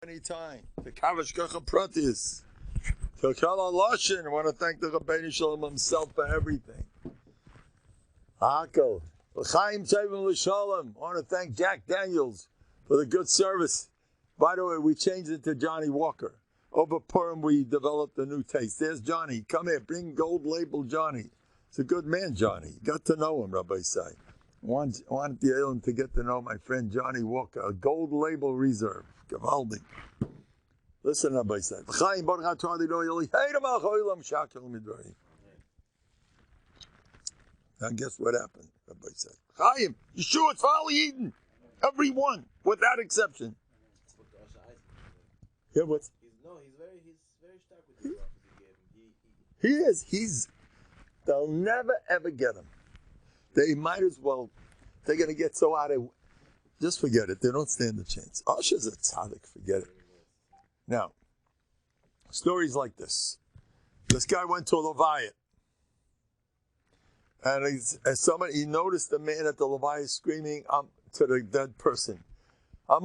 Anytime. The Kavish Gacha Pratis. Kilkala Lashon. I want to thank the Rabbeinu Shalom himself for everything. Hakel. L'chaim Tevin L'Shalom. I want to thank Jack Daniels for the good service. By the way, we changed it to Johnny Walker. Over Purim, we developed a new taste. There's Johnny. Come here. Bring gold label Johnny. He's a good man, Johnny. Got to know him, Rabbi Say. Want the Elam to get to know my friend Johnny Walker, a gold label reserve. Gavaldi. Listen, Rabbi Say. Now guess what happened, Rabbi Say. Chaim, Yeshua, Tzvali Eden. Everyone, without exception. Yeah, what? He's very stuck with the prophet he is. They'll never ever get him. They might as well. They're going to get so out of. Just forget it. They don't stand a chance. Usher's a tzaddik. Forget it. Now, stories like this. This guy went to a Leviat. And he noticed the man at the Leviat screaming to the dead person. And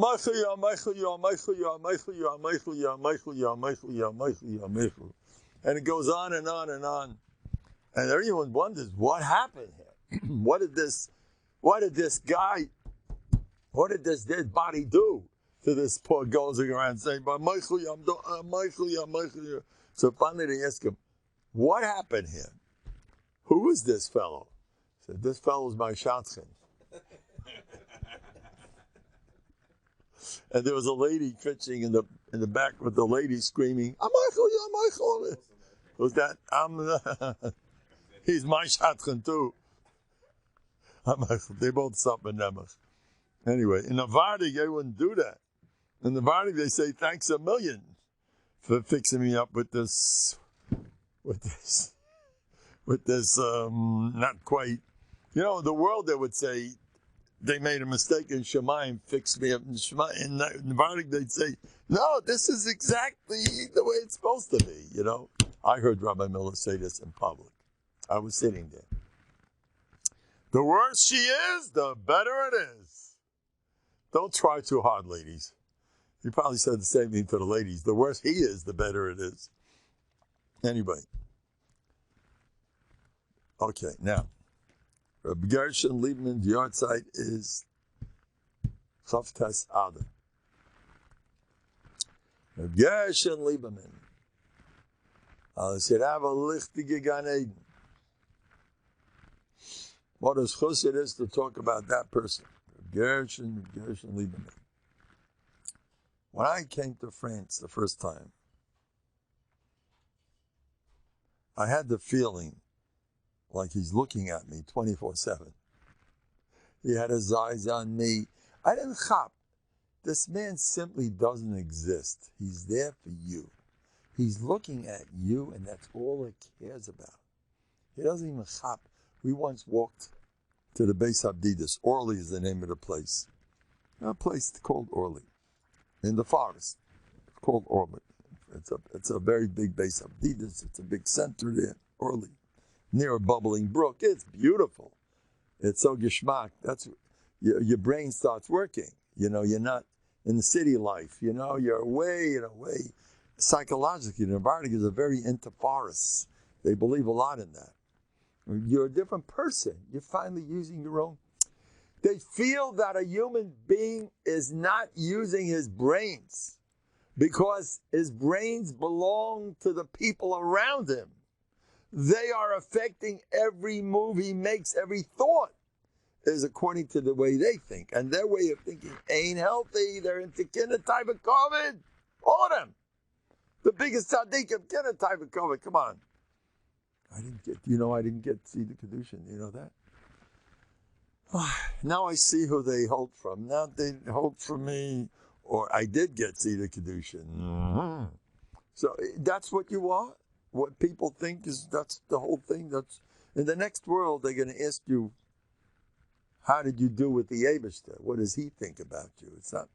it goes on and on and on. And everyone wonders, what happened here? What did this dead body do to this poor going around saying, so finally they ask him, what happened here? Who is this fellow? He said, this fellow is my shotgun. And there was a lady fishing in the back with the lady screaming, Michael. Who's that? He's my shotgun too. They both sup in Nemach. Anyway, in Novandig, they wouldn't do that. In Novandig, they say, thanks a million for fixing me up with this, not quite. You know, the world, they would say, they made a mistake in Shemayim, fixed me up in Shemayim. In Novandig, they'd say, no, this is exactly the way it's supposed to be, you know. I heard Rabbi Miller say this in public. I was sitting there. The worse she is, the better it is. Don't try too hard, ladies. He probably said the same thing to the ladies. The worse he is, the better it is. Anyway. Okay, now. Rabbi Gershon Liebman's yard site is Chavtas Ada. Rabbi Gershon Liebman. Should have a lichtige Gan Eden. What a chus it is to talk about that person. Gershon Lieberman. When I came to France the first time, I had the feeling like he's looking at me 24/7. He had his eyes on me. I didn't chop. This man simply doesn't exist. He's there for you. He's looking at you, and that's all he cares about. He doesn't even chop. We once walked to the Beis Abdidus. Orly is the name of the place. A place called Orly. In the forest. Called Orly. It's a very big Beis Abdidus. It's a big center there. Orly. Near a bubbling brook. It's beautiful. It's so geschmack. That's your brain starts working. You know, you're not in the city life. You know, you're away. Psychologically, Novandig is very into forests. They believe a lot in that. You're a different person. You're finally using your own. They feel that a human being is not using his brains because his brains belong to the people around him. They are affecting every move he makes, every thought is according to the way they think. And their way of thinking ain't healthy. They're into type of COVID. All of them. The biggest tzaddikim, type of COVID. Come on. I didn't get to see the Kedushin. You know that? Now I see who they hold from. Now they hold from me, or I did get to see the Kedushin. Mm-hmm. So that's what you are? What people think that's the whole thing? That's in the next world, they're going to ask you, how did you do with the Eibishter? What does he think about you? It's not.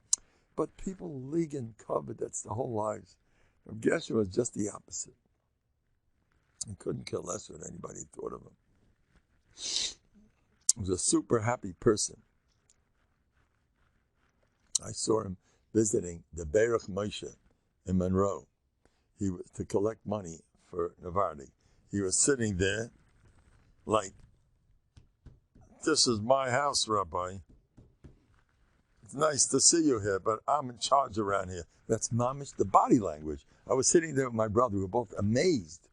But people league and covet, that's the whole lives. Geshem was just the opposite. He couldn't care less what anybody thought of him. He was a super happy person. I saw him visiting the Berech Moshe in Monroe. He was to collect money for Novandi. He was sitting there like, this is my house, Rabbi. It's nice to see you here, but I'm in charge around here. That's mamish, the body language. I was sitting there with my brother. We were both amazed.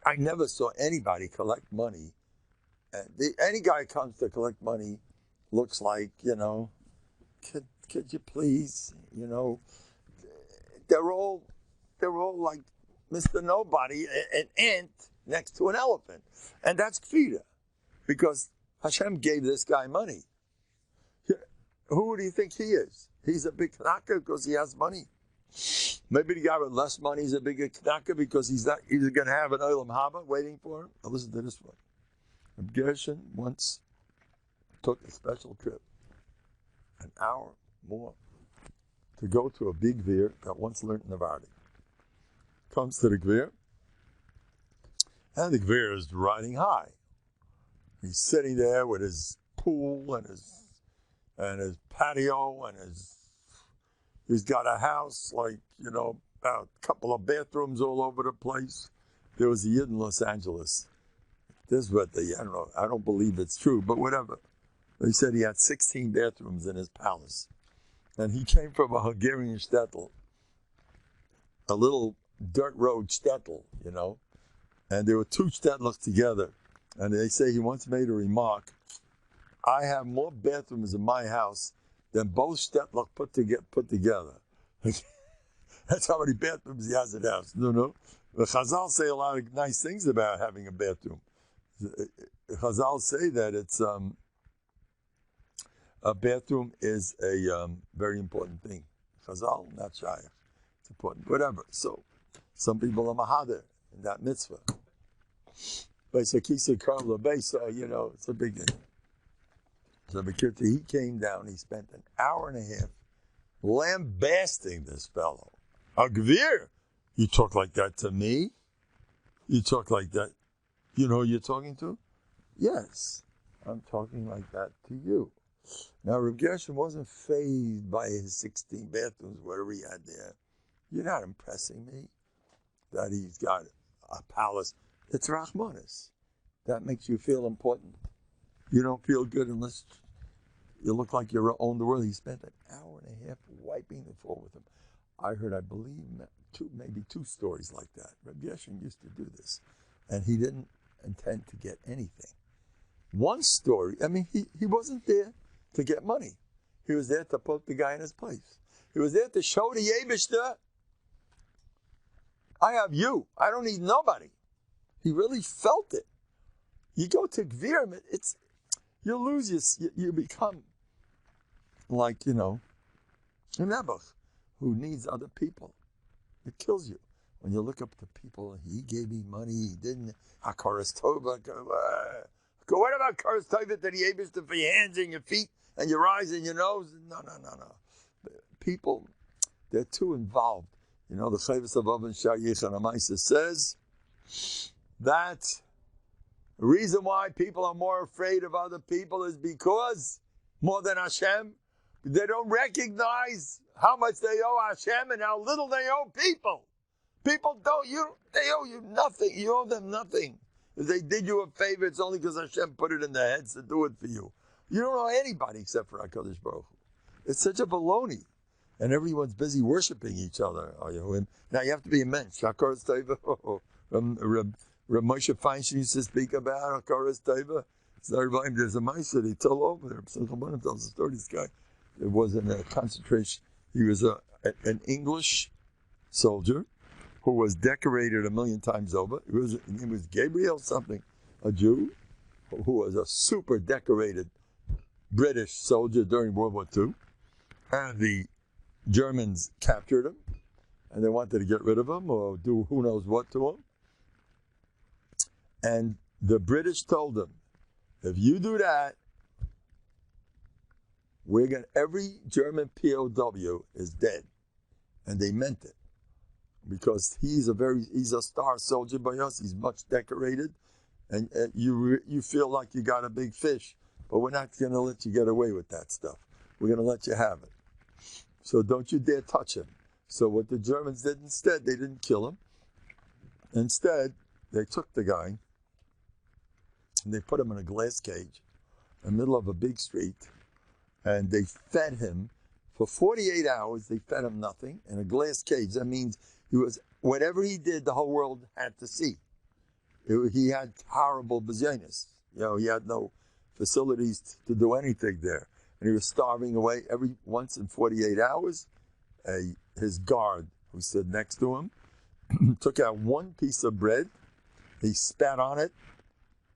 I never saw anybody collect money. Any guy comes to collect money looks like, could you please, they're all like Mr. Nobody, an ant next to an elephant. And that's kfira, because Hashem gave this guy money. Who do you think he is? He's a big knaka because he has money. Maybe the guy with less money is a bigger knaka because he's going to have an olam haba waiting for him. Now listen to this one. Reb Gershon once took a special trip, an hour more, to go to a big Gvir that once learned Novandi. Comes to the Gvir, and the Gvir is riding high. He's sitting there with his pool and his patio and he's got a house like, about a couple of bathrooms all over the place. There was a Yid in Los Angeles. This is what I don't believe it's true, but whatever. He said he had 16 bathrooms in his palace. And he came from a Hungarian shtetl, a little dirt road shtetl, and there were two shtetls together. And they say he once made a remark, I have more bathrooms in my house than both shtetls put together. That's how many bathrooms he has in the house. No. The Chazal say a lot of nice things about having a bathroom. Chazal say that it's a bathroom is a very important thing. Chazal, not shayach. It's important. Whatever. So, some people are mahader in that mitzvah. But it's a kisa karla base, so, it's a big thing. So he came down, he spent an hour and a half lambasting this fellow. Agvir, you talk like that to me? You talk like that? You know who you're talking to? Yes, I'm talking like that to you. Now, Reb Gershon wasn't fazed by his 16 bathrooms, whatever he had there. You're not impressing me that he's got a palace. It's Rachmanis. That makes you feel important. You don't feel good unless you look like you own the world. He spent an hour and a half wiping the floor with him. I believe, maybe two stories like that. Reb Gershon used to do this, and he didn't intend to get anything. One story, he wasn't there to get money. He was there to put the guy in his place. He was there to show the Yebishter, I have you. I don't need nobody. He really felt it. You go to Gvirim, you lose you become like, a Nebuch who needs other people. It kills you. When you look up to people, he gave me money, he didn't. HaKaras Tova. What about Karas Tova that he able to for your hands and your feet and your eyes and your nose? No. People, they're too involved. The Chavis of Avon Shayich and Amaisa says that the reason why people are more afraid of other people is because, more than Hashem, they don't recognize how much they owe Hashem and how little they owe people. People they owe you nothing. You owe them nothing. If they did you a favor, it's only because Hashem put it in their heads to do it for you. You don't owe anybody except for HaKadosh Baruch Hu. It's such a baloney. And everyone's busy worshiping each other. Now you have to be a mensch. HaKaras Tova. Reb Moshe Feinstein used to speak about HaKaras Tova. There's a mice that he told over there. Someone tells the story. This guy, it was in a concentration. He was an English soldier who was decorated 1,000,000 times over. His name was Gabriel something, a Jew who was a super decorated British soldier during World War II. And the Germans captured him, and they wanted to get rid of him or do who knows what to him. And the British told him, if you do that, every German POW is dead. And they meant it. Because he's a star soldier by us. He's much decorated. And you feel like you got a big fish. But we're not going to let you get away with that stuff. We're going to let you have it. So don't you dare touch him. So what the Germans did instead, they didn't kill him. Instead, they took the guy and they put him in a glass cage in the middle of a big street, and they fed him for 48 hours. They fed him nothing in a glass cage. That means whatever he did, the whole world had to see. He had horrible business. He had no facilities to do anything there. And he was starving away every once in 48 hours. His guard, who stood next to him, took out one piece of bread. He spat on it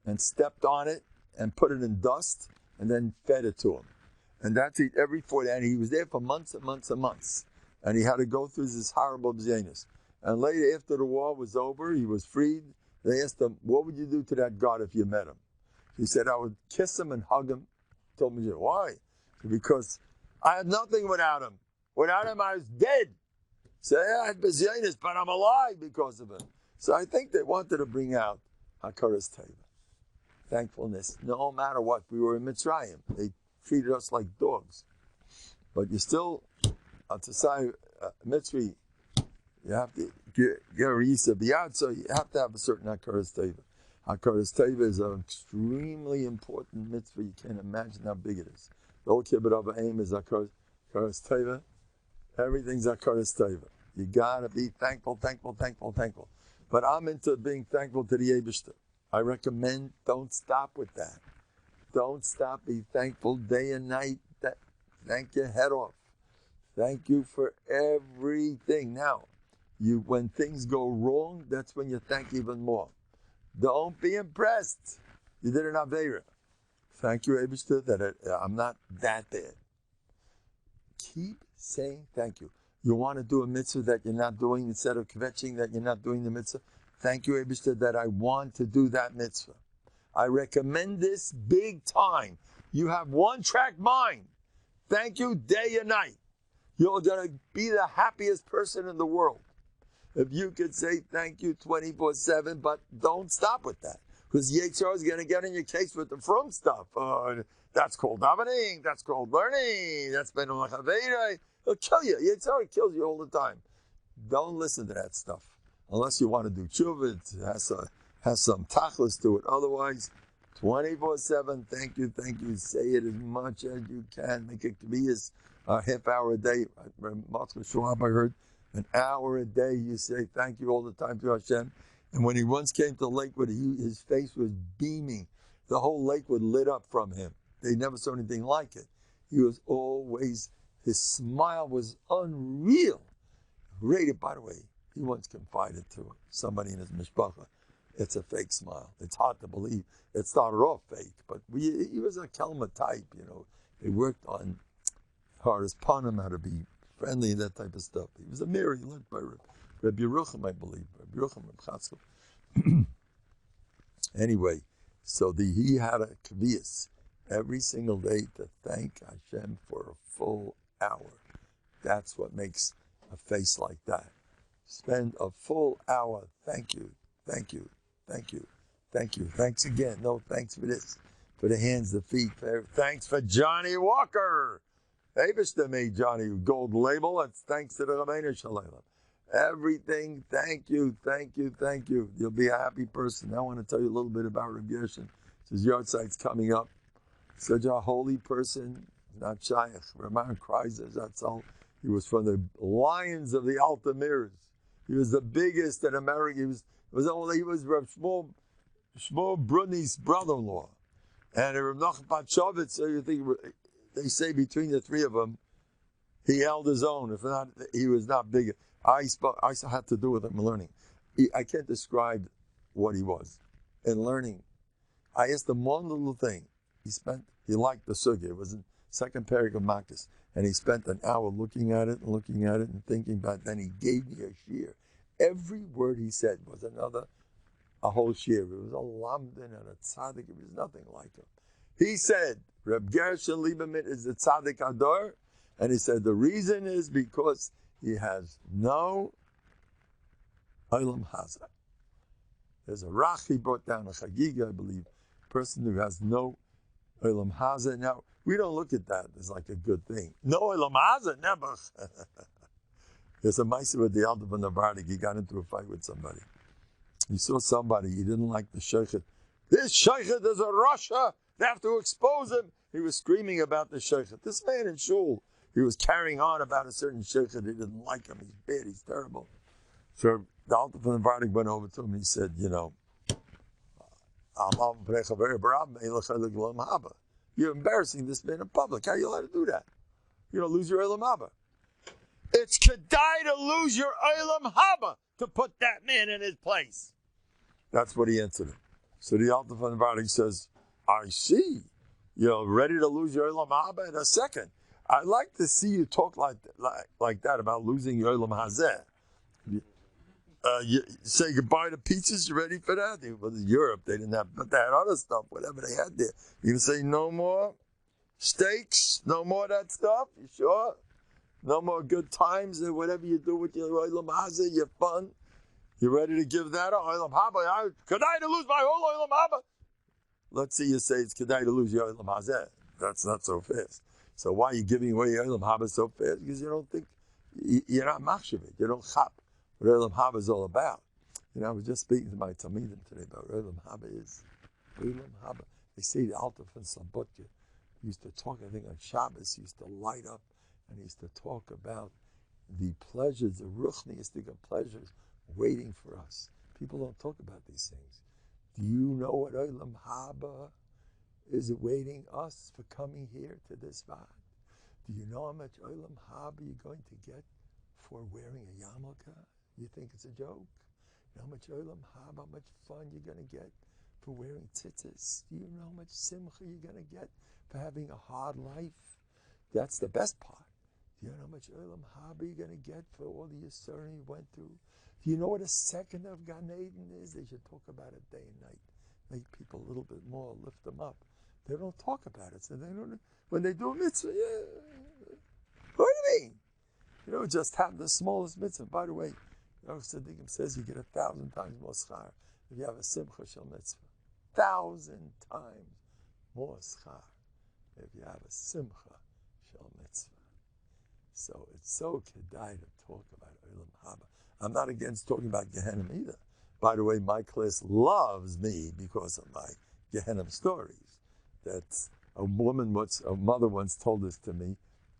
and stepped on it and put it in dust and then fed it to him. And that's it every 40. And he was there for months and months and months. And he had to go through this horrible business. And later, after the war was over, he was freed. They asked him, what would you do to that guard if you met him? He said, I would kiss him and hug him. He told me, why? Because I had nothing without him. Without him, I was dead. So I had business, but I'm alive because of him. So I think they wanted to bring out Hakaras Teva, thankfulness, no matter what. We were in Mitzrayim. They treated us like dogs. But you still, to say Mitzri, you have to get a Yisa Biyad, so you have to have a certain Hakaras Teva. Hakaras Teva is an extremely important mitzvah. You can't imagine how big it is. The whole Kibbut of Aim is Hakaras Teva. Everything's Hakaras Teva. You gotta be thankful, thankful, thankful, thankful. But I'm into being thankful to the Eibishter. I recommend don't stop with that. Don't stop. Be thankful day and night. Thank your head off. Thank you for everything. Now, when things go wrong, that's when you thank even more. Don't be impressed. You did an Aveira. Thank you, Eibishter, that I'm not that bad. Keep saying thank you. You want to do a mitzvah that you're not doing, instead of kvetching that you're not doing the mitzvah. Thank you, Eibishter, that I want to do that mitzvah. I recommend this big time. You have one-track mind. Thank you day and night. You're going to be the happiest person in the world. If you could say thank you 24/7, but don't stop with that. Because Yitzhar is going to get in your case with the from stuff. That's called davening. That's called learning. That's been on Chaveda. It'll kill you. Yitzhar kills you all the time. Don't listen to that stuff. Unless you want to do tshuva, it has some tachlis to it. Otherwise, 24/7, thank you. Say it as much as you can. Make it be as a half hour a day. I heard an hour a day. You say thank you all the time to Hashem. And when he once came to Lakewood, his face was beaming. The whole Lakewood lit up from him. They never saw anything like it. He was always, his smile was unreal. Rated, by the way, he once confided to somebody in his mishpacha, it's a fake smile. It's hard to believe. It started off fake, but he was a Kelma type, They worked on hardest panim, how to be friendly and that type of stuff. He was a mirror. He learned by Rabbi Yerucham, I believe. Rabbi Yerucham, Rabbi Chatzkel. Anyway, so he had a kvias every single day to thank Hashem for a full hour. That's what makes a face like that. Spend a full hour. Thank you. Thanks again. No, thanks for this. For the hands, the feet. Thanks for Johnny Walker. Eibishter made Johnny gold label. That's thanks to the Rabbeinu Shalom. Everything, thank you. You'll be a happy person. Now I want to tell you a little bit about Rabbi Yoshin. His yard site's coming up. Such a holy person, not shaykh. Ramon cries, that's all. He was from the Lions of the Altamirs. He was the biggest in America. He was Rav Shmuel Bruni's brother-in-law. And Rav Nachman Patshovitz, so you think, they say between the three of them, he held his own. If not, he was not big. I had to do with him learning. I can't describe what he was in learning. I asked him one little thing. He liked the sugya. It was in second parak of Makkas. And he spent an hour looking at it and thinking about it. Then he gave me a shear. Every word he said was a whole shear. It was a lamdin and a tzaddik. It was nothing like him. He said, Reb Gershon Lieberman is the tzaddik ador. And he said, the reason is because he has no olam hazeh. There's a rach he brought down, a chagiga, I believe, person who has no olam hazeh. Now, We don't look at that as like a good thing. No, Olam Haza, never. There's a Maisa with the Alta from Novandik. He got into a fight with somebody. He saw somebody, he didn't like the sheikhet. This sheikhet is a Russia. They have to expose him. He was screaming about the sheikhet. This man in shul, he was carrying on about a certain sheikhet. He didn't like him. He's bad. He's terrible. So the Alta from Novandik went over to him and he said, you know, you're embarrassing this man in public. How are you allowed to do that? You're going to lose your Olam Haba. It's kedai to lose your Olam Haba to put that man in his place. That's what he answered him. So the Alta from Novandik says, I see. You're ready to lose your Olam Haba in a second. I'd like to see you talk like that about losing your Olam Hazeh. You say goodbye to pizzas. You ready for that? Well, in Europe, they didn't have, but they had other stuff, whatever they had there. You can say no more steaks, no more of that stuff. You sure? No more good times or whatever you do with your Olam Hazeh, your fun. You ready to give that up? Olam Haba, could I to lose my whole Olam Haba? Let's see you say it's kedai to lose your Olam Hazeh. That's not so fast. So why are you giving away your Olam Haba so fast? Because you don't think, you're not machshavit. You don't chap what Olam Haba is all about. You know, I was just speaking to my Talmidim today about what Olam Haba is. Olam Haba. They say the Alta from Slobodka used to talk, I think on Shabbos, he used to light up and he used to talk about the pleasures, the ruchniistic pleasures waiting for us. People don't talk about these things. Do you know what Olam Haba is awaiting us for coming here to this Vad? Do you know how much Olam Haba you're going to get for wearing a yarmulke? You think it's a joke? You know how much Olam Haba, how much fun you're going to get for wearing tzitzis? Do you know how much simcha you're going to get for having a hard life? That's the best part. Do you know how much Olam Haba you're going to get for all the Yisurim you went through? Do you know what a second of Gan Eden is? They should talk about it day and night. Make people a little bit more, lift them up. They don't talk about it. So they don't. When they do a mitzvah, what do you mean? You know, just have the smallest mitzvah. By the way, Tzaddikim says you get 1,000 times more schar if you have a simcha shel mitzvah. 1,000 times more schar if you have a simcha shel mitzvah. So it's so kedai to talk about Olam Haba. I'm not against talking about Gehenna either. By the way, my class loves me because of my Gehenna stories. That a mother once told this to me.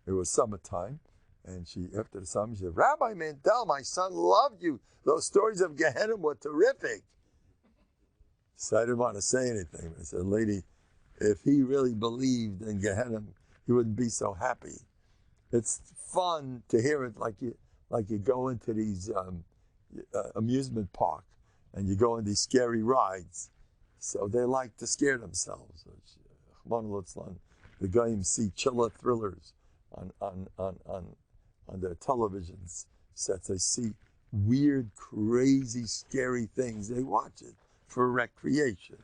It was summertime, and after the summer, she said, Rabbi Mendel, my son loved you. Those stories of Gehenna were terrific. So I didn't want to say anything. I said, lady, if he really believed in Gehenna, he wouldn't be so happy. It's fun to hear it like you go into these amusement park and you go on these scary rides. So they like to scare themselves. The guys see chiller thrillers on their television sets. They see weird, crazy, scary things. They watch it for recreation.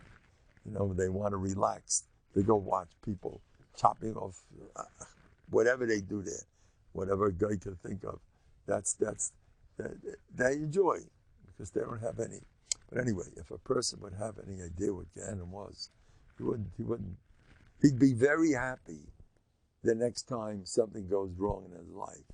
You know, they want to relax. They go watch people chopping off whatever they do there, whatever a guy can think of. They enjoy because they don't have any. But anyway, if a person would have any idea what Gehenna was, he'd be very happy the next time something goes wrong in his life.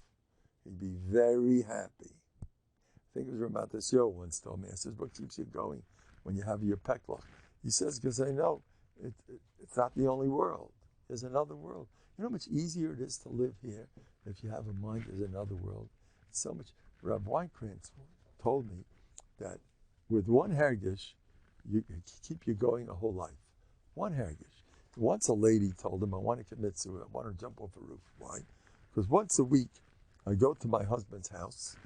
He'd be very happy. I think it was about this show once told me. I says, what keeps you going when you have your peklach? He says, because I know it's not the only world. There's another world. You know how much easier it is to live here if you have a mind there's another world. It's so much. Rav Weinkrantz told me that with one hergish, you keep you going a whole life. One hergish. Once a lady told him, I want to commit suicide. I want to jump off a roof. Why? Because once a week, I go to my husband's house,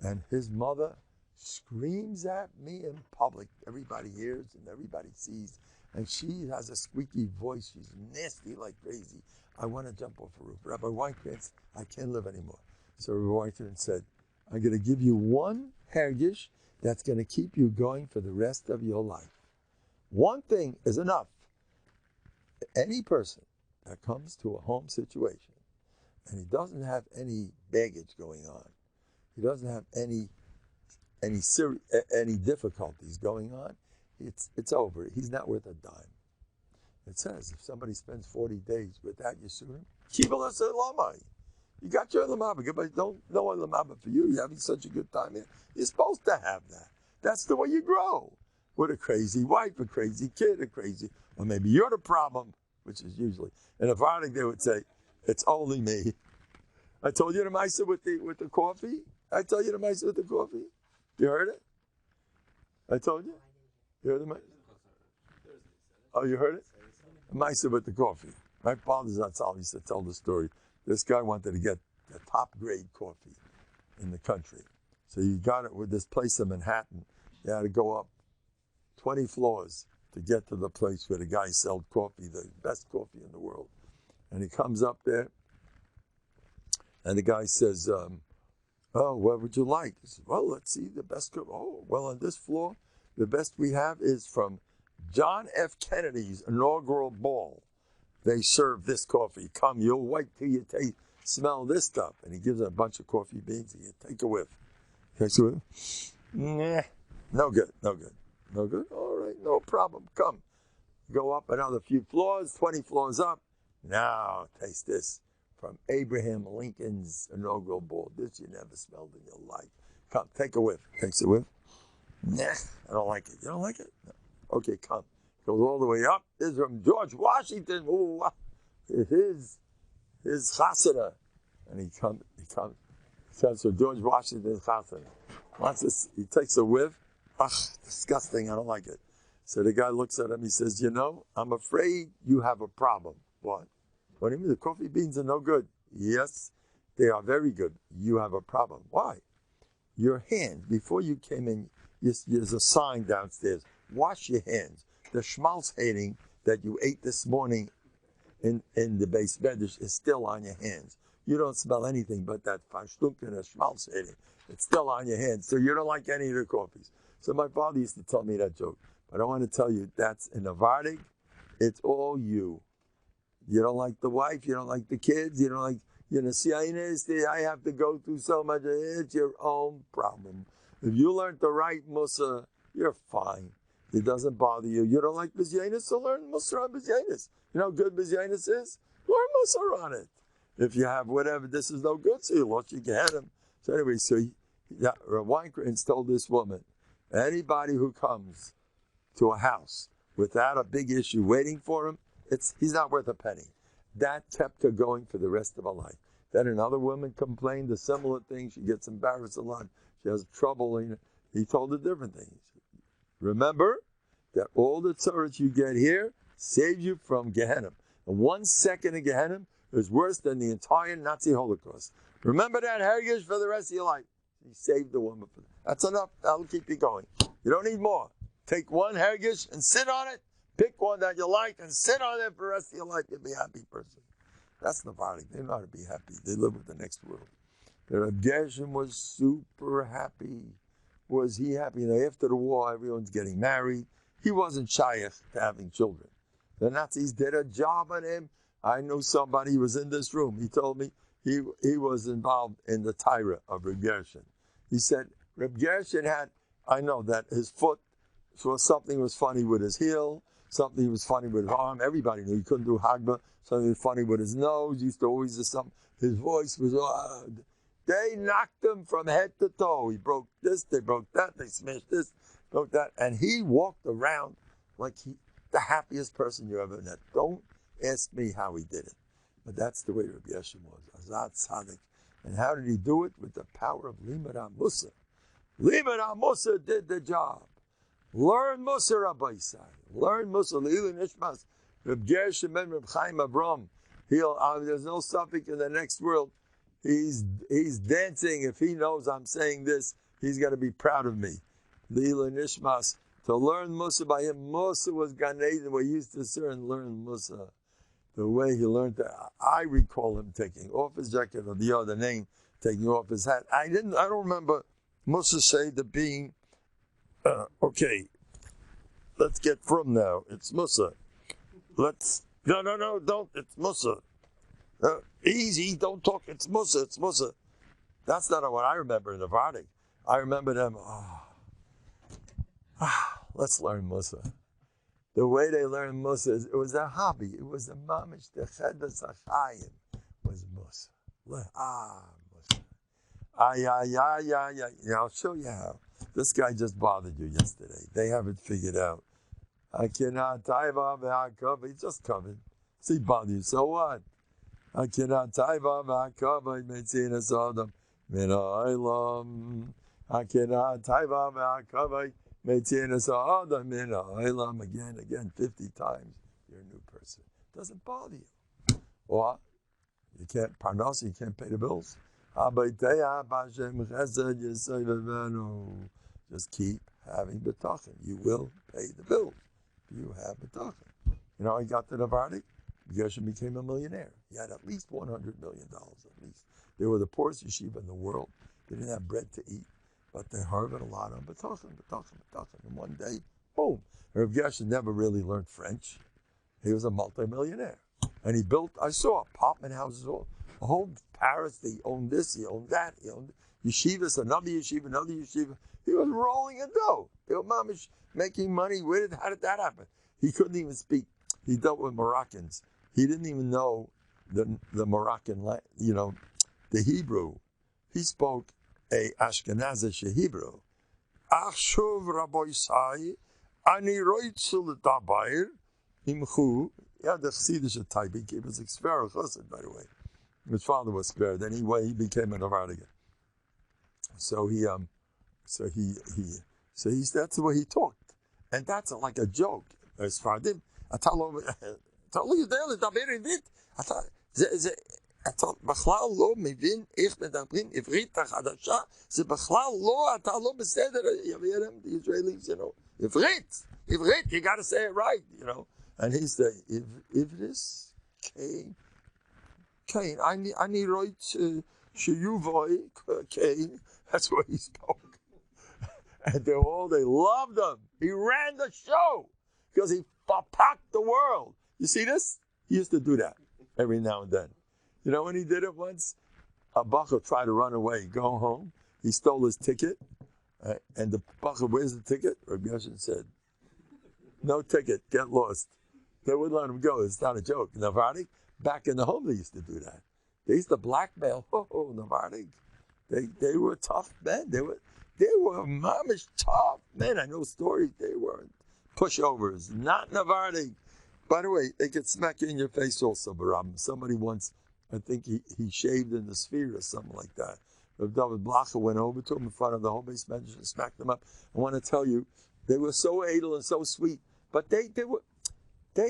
and his mother screams at me in public. Everybody hears and everybody sees. And she has a squeaky voice. She's nasty like crazy. I want to jump off a roof. Rabbi Weinkrantz, I can't live anymore. So Rabbi Weinkrantz said, I'm going to give you one hergish that's going to keep you going for the rest of your life. One thing is enough. Any person that comes to a home situation and he doesn't have any baggage going on, he doesn't have any difficulties going on, it's over. He's not worth a dime. It says if somebody spends 40 days without Yisurim, Kibbutz Lamai. You got your Lamaba, but don't know a Lamaba for you. You're having such a good time here. You're supposed to have that. That's the way you grow. With a crazy wife, a crazy kid, a crazy, or maybe you're the problem, which is usually. In a Vardik, they would say, it's only me. I told you the Maisa with the coffee. I told you the Maisa with the coffee. You heard it? I told you? You heard the Maisa? Oh, you heard it? Maisa with the coffee. My father's not telling, he used to tell the story. This guy wanted to get the top grade coffee in the country. So he got it with this place in Manhattan. You had to go up 20 floors to get to the place where the guy sold coffee, the best coffee in the world. And he comes up there, and the guy says, oh, what would you like? He says, well, let's see the best coffee. Oh, well, on this floor, the best we have is from John F. Kennedy's inaugural ball. They serve this coffee. Come, you'll wait till you smell this stuff. And he gives him a bunch of coffee beans, and you take a whiff. Takes a whiff. Nah, no good, no good. No good? All right, no problem. Come. Go up another few floors, 20 floors up. Now, taste this from Abraham Lincoln's inaugural ball. This you never smelled in your life. Come, take a whiff. Takes a whiff. Nah, I don't like it. You don't like it? No. Okay, come. Goes all the way up. This is from George Washington. Ooh, his chasana. And he comes. Says for George Washington's chasana. Once this, he takes a whiff. Ugh, disgusting. I don't like it. So the guy looks at him. He says, you know, I'm afraid you have a problem. What? What do you mean? The coffee beans are no good. Yes, they are very good. You have a problem. Why? Your hands, before you came in, there's a sign downstairs. Wash your hands. The schmaltz hating that you ate this morning in the base bed is still on your hands. You don't smell anything but that fashluk and the schmaltz hating. It's still on your hands. So you don't like any of the coffees. So my father used to tell me that joke. But I want to tell you, that's in Novandig, it's all you. You don't like the wife, you don't like the kids, you don't like, I have to go through so much. It's your own problem. If you learn the right Musa, you're fine. It doesn't bother you. You don't like Bizyanis, so learn Musa on Bizyanis. You know how good Bizyanis is? Learn Musa on it. If you have whatever, this is no good, so you lost your Gehenim. So anyway, Rav Weinkrantz told this woman, anybody who comes to a house without a big issue waiting for him, he's not worth a penny. That kept her going for the rest of her life. Then another woman complained a similar thing. She gets embarrassed a lot. She has trouble. He told her different things. Remember that all the tzara'at you get here saves you from Gehenna. And 1 second in Gehenna is worse than the entire Nazi Holocaust. Remember that heritage for the rest of your life. He saved the woman. That's enough. That'll keep you going. You don't need more. Take one heritage and sit on it. Pick one that you like and sit on it for the rest of your life. You'll be a happy person. That's Novandig. They know how to be happy. They live with the next world. The Reb Gershom was super happy. Was he happy? After the war, everyone's getting married. He wasn't shaykh to having children. The Nazis did a job on him. I knew somebody who was in this room. He told me he was involved in the Tyra of Reb Gershom. He said Reb Gershom I know that his foot, so something was funny with his heel, something was funny with his arm. Everybody knew he couldn't do Hagba. Something was funny with his nose. He used to always do something. His voice was odd. They knocked him from head to toe. He broke this, they broke that, they smashed this, broke that. And he walked around like the happiest person you ever met. Don't ask me how he did it. But that's the way Rabbi Yeshua was. Azad Tzaddik. And how did he do it? With the power of Limud HaMusa. Limud HaMusa did the job. Learn Musa, Rabbi Yisai. Learn Musa. Le'ilu Nishmas. Reb Gershom ben Reb Chaim Avram. There's no suffix in the next world. He's dancing. If he knows I'm saying this, he's going to be proud of me. Le'ilu Nishmas. To learn Musa by him. Musa was Gan Eden. We used to learn Musa. The way he learned that. I recall him taking off his jacket or the other name, taking off his hat. I don't remember Musa say the being, okay, let's get from now. It's Musa. No, don't. It's Musa. Easy, don't talk. It's Musa. That's not what I remember in the Vardik. I remember them, let's learn Musa. The way they learned Musa, it was a hobby. It was a mamish. The chedas achayim was Musa. Musa. I'll show you how. This guy just bothered you yesterday. They haven't figured out. He just covered. See, bother you. So what? Again, 50 times. You're a new person. Doesn't bother you. Or you can't parnas, you can't pay the bills. Just keep having bטחון. You will pay the bills. You have bטחון. You know, he got to Novandik. Gershon became a millionaire. He had at least $100 million, at least. They were the poorest yeshiva in the world. They didn't have bread to eat, but they harvested a lot on bטחון. And one day, boom. Rav Gershon never really learned French. He was a multimillionaire. And he built, I saw apartment houses, a whole Paris. He owned this, he owned that, he owned yeshivas, another yeshiva. He was rolling in dough. They were mamish making money with it. How did that happen? He couldn't even speak. He dealt with Moroccans. He didn't even know the Moroccan, the Hebrew. He spoke a Ashkenazish Hebrew. Ach shuv Rabbi Sai, ani roitzu l'dabayr imchu. He had the Chassidish type. He was a Skver Chassid, by the way. His father was Skver. Anyway, he became a Novandik. That's the way he talked. And that's like a joke. As far as him, בכלל לא מבין איך מדברים עברית החדשה, זה בכלל לא, אתה לא בסדר, the Israelis, עברית, you gotta say it right, And he said, if this Cain, אני רואה שיובוי, Cain, that's what he spoke. And they loved him. He ran the show because he packed the world. You see this? He used to do that every now and then. You know when he did it once? A bacher tried to run away, go home. He stole his ticket. And the bacher, where's the ticket? Rabbi Gershon said, no ticket, get lost. They wouldn't let him go. It's not a joke. Novandik, back in the home, they used to do that. They used to blackmail. Novandik. They were tough men. They were mamish tough men. I know stories. They were pushovers, not Novandik. By the way, they could smack you in your face also, Barab. Somebody once, I think he shaved in the sphere or something like that. Rav David Blacha went over to him in front of the whole base manager and smacked them up. I want to tell you, they were so idle and so sweet, but they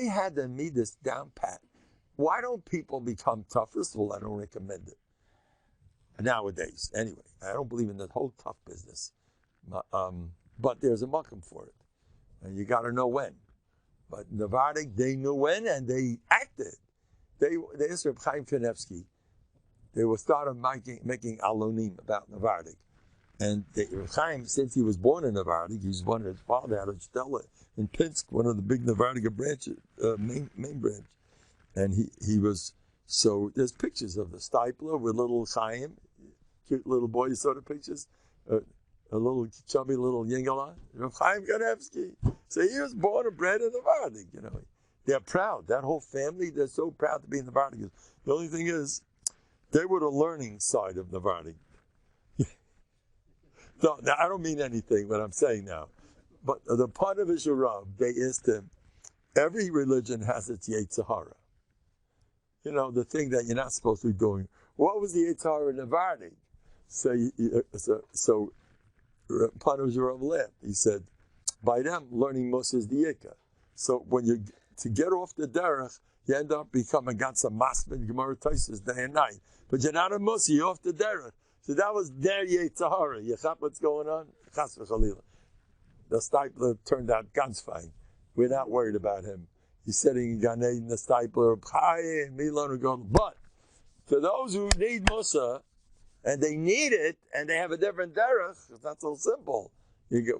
had the midas down pat. Why don't people become tough? First of all, I don't recommend it nowadays. Anyway, I don't believe in that whole tough business. But there's a makom for it, and you got to know when. But Novandik, they knew when, and they acted. They asked Reb Chaim Kanevsky. They were started making alonim about Novandik. And Reb Chaim, since he was born in Novandik, he was born, his father had a Stella in Pinsk, one of the big Novandik branches, main branch. And he was, so there's pictures of the Stipler with little Chaim, cute little boy. You saw the pictures? A little chubby little Yingala, Reb Chaim Kanevsky. So he was born and bred in Novandik, They're proud. That whole family, they're so proud to be in Novandik. The only thing is, they were the learning side of Novandik. No, now, I don't mean anything, what I'm saying now. But the part of Rav, they asked him, every religion has its Yetzirah. The thing that you're not supposed to be doing. What was the Yetzirah in Novandik? So Panav Rav laughed. He said, by them, learning Musa is the Yikah. So when to get off the derech, you end up becoming Gatsa Masman, Gemara Taisis, day and night. But you're not a Musa, you're off the derech. So that was their Yetzirah. You chap what's going on? Chas v'chalila. The Stipler turned out ganz fine. We're not worried about him. He's sitting in Gan Eden, the Stipler, but to those who need Musa, and they need it, and they have a different derech, it's not so simple.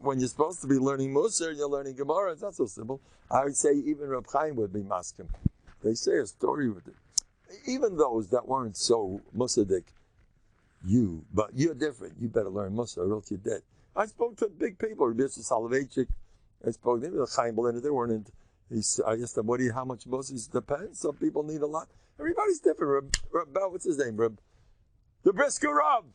When you're supposed to be learning Musa and you're learning Gemara, it's not so simple. I would say even Reb Chaim would be maskim. They say a story with it. Even those that weren't so Musadik, but you're different. You better learn Musa or else you're dead. I spoke to big people, Rabbi Soloveitchik. I spoke to them, Chaim Belina. They weren't I asked him, how much mussar? He said, depends. Some people need a lot. Everybody's different. What's his name? The Brisker Rav.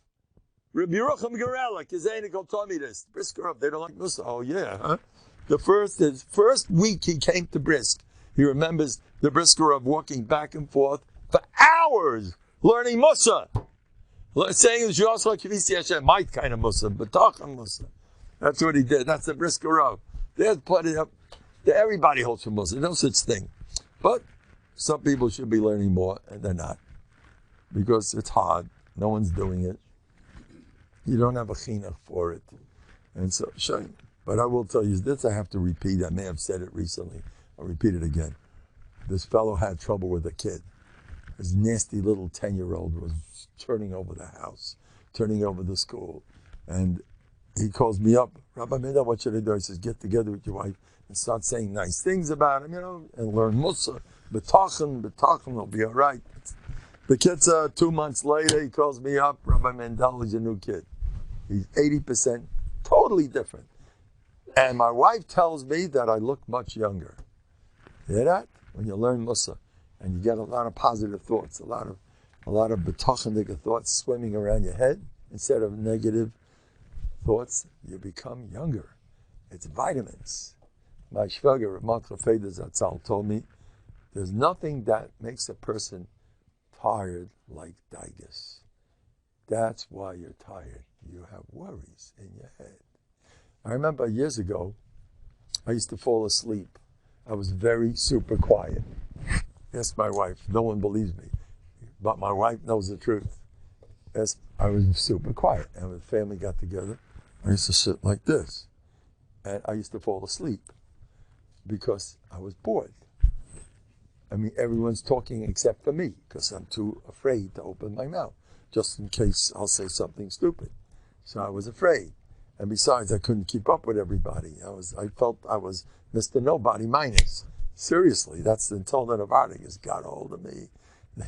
Reb Yerucham Gerela, Kazanikal told me this. Brisker Rav, they don't like mussar. Oh, yeah, huh? His first week he came to Brisk. He remembers the Brisker Rav walking back and forth for hours, learning mussar. Saying the Shasla Kivisi Hashem, my kind of mussar, Bטחון mussar. That's what he did. That's the Brisker Rav. There's plenty of, everybody holds for mussar. No such thing. But some people should be learning more, and they're not. Because it's hard. No one's doing it. You don't have a chinuch for it. And so, shame. But I will tell you this, I have to repeat. I may have said it recently. I'll repeat it again. This fellow had trouble with a kid. His nasty little 10-year-old was turning over the house, turning over the school. And he calls me up, Rabbi Mendel, what should I do? He says, get together with your wife and start saying nice things about him, and learn mussar. Bטחון will be all right. The kid's 2 months later, he calls me up, Rabbi Mendel is a new kid. He's 80% totally different. And my wife tells me that I look much younger. You hear that? When you learn mussar, and you get a lot of positive thoughts, a lot of bטחון thoughts swimming around your head instead of negative thoughts, you become younger. It's vitamins. My shvager, Ramatra Feder Zatzal, told me there's nothing that makes a person tired like daigus. That's why you're tired. You have worries in your head. I remember years ago, I used to fall asleep. I was very super quiet. Ask my wife. No one believes me. But my wife knows the truth. I was super quiet. And when the family got together, I used to sit like this. And I used to fall asleep because I was bored. I mean, everyone's talking except for me because I'm too afraid to open my mouth, just in case I'll say something stupid. So I was afraid. And besides, I couldn't keep up with everybody. I felt I was Mr. Nobody minus. Seriously, that's until the Novhardok has got a hold of me. They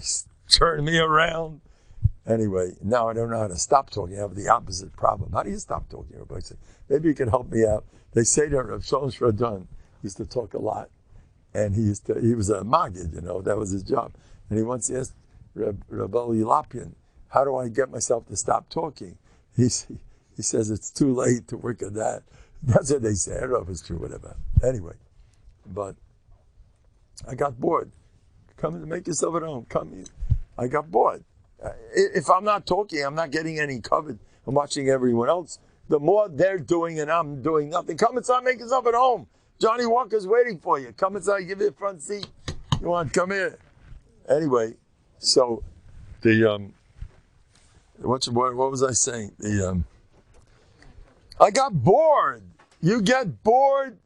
turned me around. Anyway, now I don't know how to stop talking. I have the opposite problem. How do you stop talking? Everybody says, maybe you can help me out. They say to Rav Shalom Shradon, he used to talk a lot. And he was a Maggid, that was his job. And he once asked Rabbi Lapian, how do I get myself to stop talking? He says it's too late to work on that. That's what they say. I don't know if it's true, whatever. Anyway, but I got bored. Come and make yourself at home. Come in. I got bored. If I'm not talking, I'm not getting any covered. I'm watching everyone else. The more they're doing and I'm doing nothing, come inside, make yourself at home. Johnny Walker's waiting for you. Come inside, give you a front seat. You want to come here? Anyway, so what was I saying? I got bored. You get bored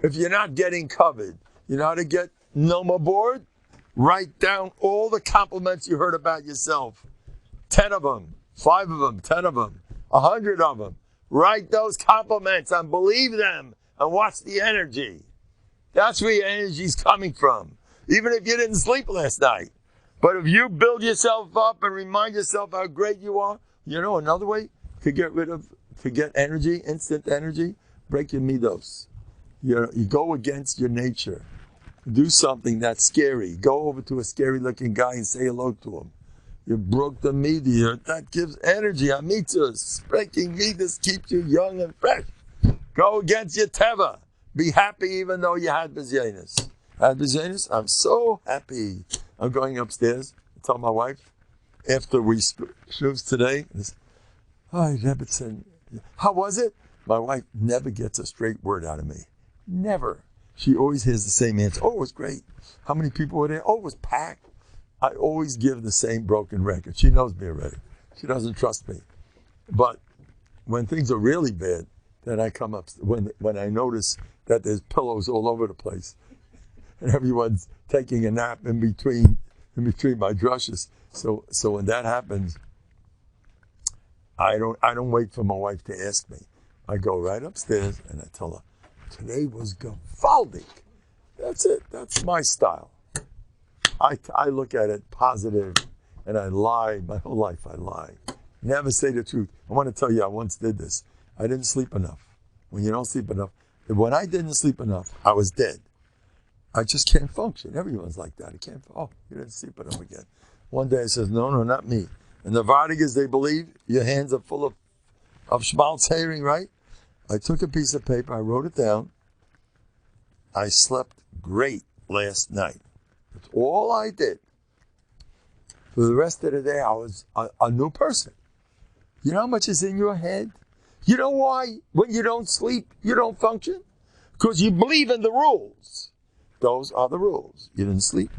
if you're not getting covered. You know how to get no more bored? Write down all the compliments you heard about yourself. 10 of them, 5 of them, 10 of them, 100 of them. Write those compliments and believe them and watch the energy. That's where your energy's coming from. Even if you didn't sleep last night. But if you build yourself up and remind yourself how great you are, another way to get energy, instant energy, break your midos. You go against your nature. Do something that's scary. Go over to a scary looking guy and say hello to him. You broke the media. That gives energy. Amitus. Breaking midas keeps you young and fresh. Go against your teva. Be happy even though you had bizaynus. I'm so happy. I'm going upstairs. I tell my wife, after we shuvs today, hi, Rebbetzin. How was it? My wife never gets a straight word out of me. Never. She always hears the same answer. Oh, it was great. How many people were there? Oh, it was packed. I always give the same broken record. She knows me already. She doesn't trust me. But when things are really bad, then I come up, when I notice that there's pillows all over the place and everyone's taking a nap in between my drushes. So when that happens, I don't wait for my wife to ask me. I go right upstairs and I tell her, today was gewaldig. That's it. That's my style. I look at it positive and I lie. My whole life I lie. Never say the truth. I want to tell you, I once did this. I didn't sleep enough. When you don't sleep enough, when I didn't sleep enough, I was dead. I just can't function. Everyone's like that. I can't. Oh, you didn't sleep with him again. One day I says, no, not me. And the Vardigas, they believe your hands are full of schmaltz herring, right? I took a piece of paper, I wrote it down. I slept great last night. That's all I did. For the rest of the day, I was a new person. You know how much is in your head? You know why when you don't sleep, you don't function? Because you believe in the rules. Those are the rules. You didn't sleep.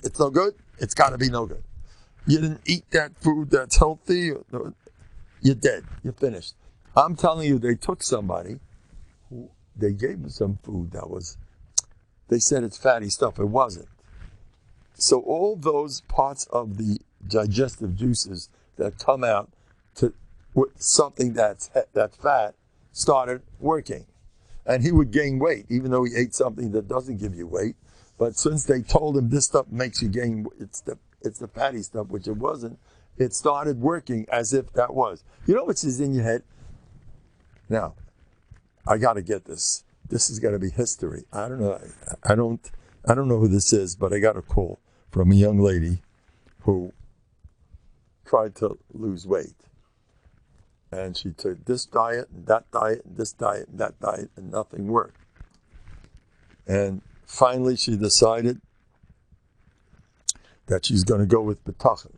It's no good. It's got to be no good. You didn't eat that food that's healthy. You're dead. You're finished. I'm telling you, they took somebody who they gave him some food that was, they said it's fatty stuff. It wasn't. So all those parts of the digestive juices that come out to with something that's fat started working. And he would gain weight, even though he ate something that doesn't give you weight. But since they told him this stuff makes you gain, it's the fatty stuff, which it wasn't, it started working as if that was. You know what's in your head? Now, I got to get this. This is going to be history. I don't know. I don't know who this is, but I got a call from a young lady who tried to lose weight. And she took this diet and that diet and this diet and that diet, and nothing worked. And finally she decided that she's going to go with Bטחון.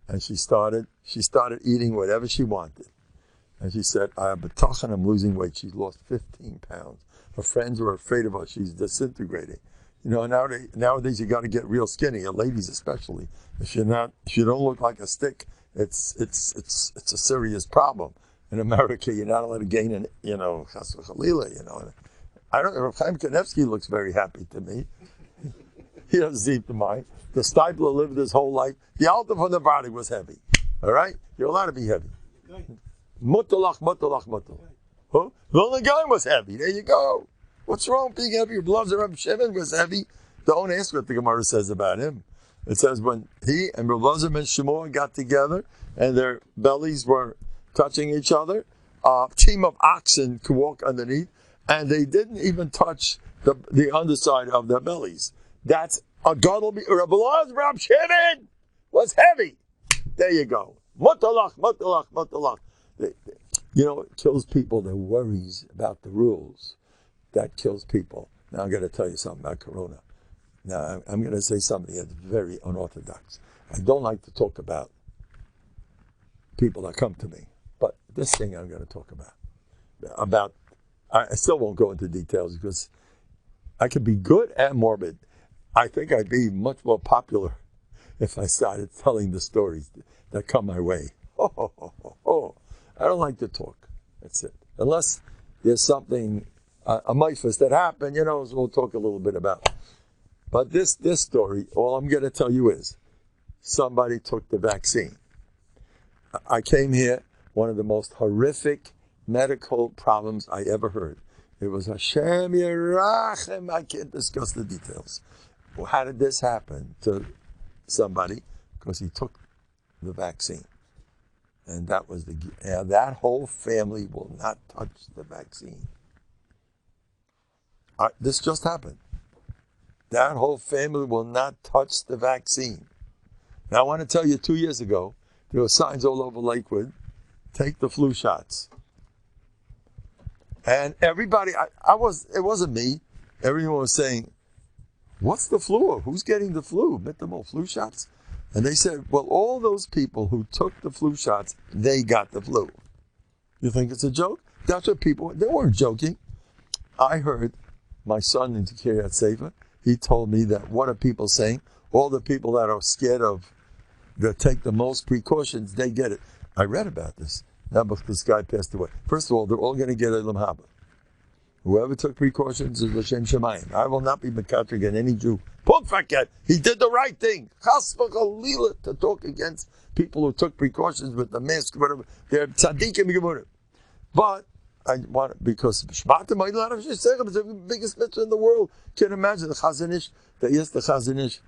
And she started eating whatever she wanted. And she said, I have Bטחון, I'm losing weight. She's lost 15 pounds. Her friends were afraid of her. She's disintegrating. You know, nowadays you got to get real skinny, ladies especially. If you don't look like a stick, it's a serious problem. In America, you're not allowed to gain an, chas v'chalila, I don't know, Chaim Kanevsky looks very happy to me. He doesn't seem to mind. The Stipler lived his whole life. The altar from the body was heavy. All right? You're allowed to be heavy. Mutalach. Huh? The only guy was heavy. There you go. What's wrong with being heavy? Your blood of Reb Shimon was heavy. Don't ask what the Gemara says about him. It says when he and Reb Elazar and Shmuel got together and their bellies were touching each other, a team of oxen could walk underneath, and they didn't even touch the underside of their bellies. That's a gadol. Reb Elazar, Reb Shimon was heavy. There you go. Mutalach. It kills people. Their worries about the rules. That kills people. Now I'm going to tell you something about Corona. Now I'm going to say something that's very unorthodox. I don't like to talk about people that come to me, but this thing I'm going to talk about. I still won't go into details because I could be good and morbid. I think I'd be much more popular if I started telling the stories that come my way. I don't like to talk. That's it. Unless there's something, a mifus that happened, so we'll talk a little bit about. But this story, all I'm going to tell you is, somebody took the vaccine. I came here, one of the most horrific medical problems I ever heard. It was Hashem Yerachem. I can't discuss the details. Well, how did this happen to somebody? Because he took the vaccine. And that was that whole family will not touch the vaccine. This just happened. That whole family will not touch the vaccine. Now I want to tell you, 2 years ago, there were signs all over Lakewood, take the flu shots. And everybody, it wasn't me, everyone was saying, what's the flu? Who's getting the flu? Mittamol flu shots? And they said, well, all those people who took the flu shots, they got the flu. You think it's a joke? That's what people, they weren't joking. I heard my son in Kiryat Sefer, he told me that what are people saying? All the people that are scared of, that take the most precautions, they get it. I read about this. Now, this guy passed away. First of all, they're all going to get Elam Haba. Whoever took precautions is L'Shem Shemayim. I will not be Mekatrig in any Jew. Pukfaket, he did the right thing. Chas v'chalila, to talk against people who took precautions with the mask, whatever. They're tzaddikim gemurim. But I want, because Shmatim Ha'ilad HaShesechem is the biggest mitzvah in the world. Can't imagine the Chazanish, the Chazanish,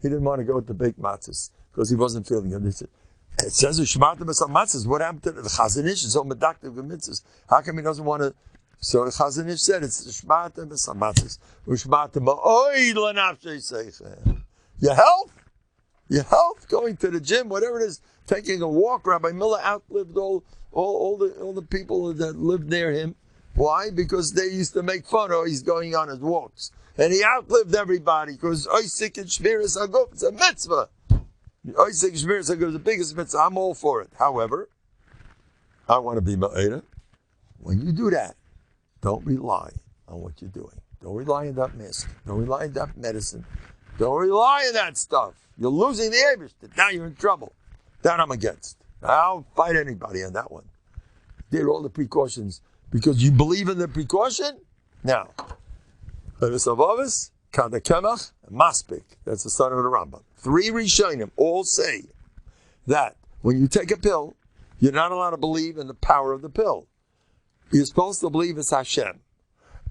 he didn't want to go with the baked matzahs because he wasn't feeling good. He said, it says Shmatim Ha'ilad matzahs. What happened to the Chazanish? Is so medactive with mitzvahs. How come he doesn't want to So Chazon Ish said it's Shmatem v'Samatzis u'Shmatem ba'oid l'nafshei seichem. Your health, going to the gym, whatever it is, taking a walk. Rabbi Miller outlived all the people that lived near him. Why? Because they used to make fun. Oh, he's going on his walks, and he outlived everybody because Oisik and Shmiras Haguf, it's a mitzvah. Oisik and Shmiras Haguf is the biggest mitzvah. I'm all for it. However, I want to be Ma'eda. When you do that, don't rely on what you're doing. Don't rely on that mask. Don't rely on that medicine. Don't rely on that stuff. You're losing the Eibishter. Now you're in trouble. That I'm against. I'll fight anybody on that one. Did all the precautions because you believe in the precaution. Now, Kadakemach, Maspik. That's the son of the Rambam. 3 Rishonim all say that when you take a pill, you're not allowed to believe in the power of the pill. You're supposed to believe it's Hashem.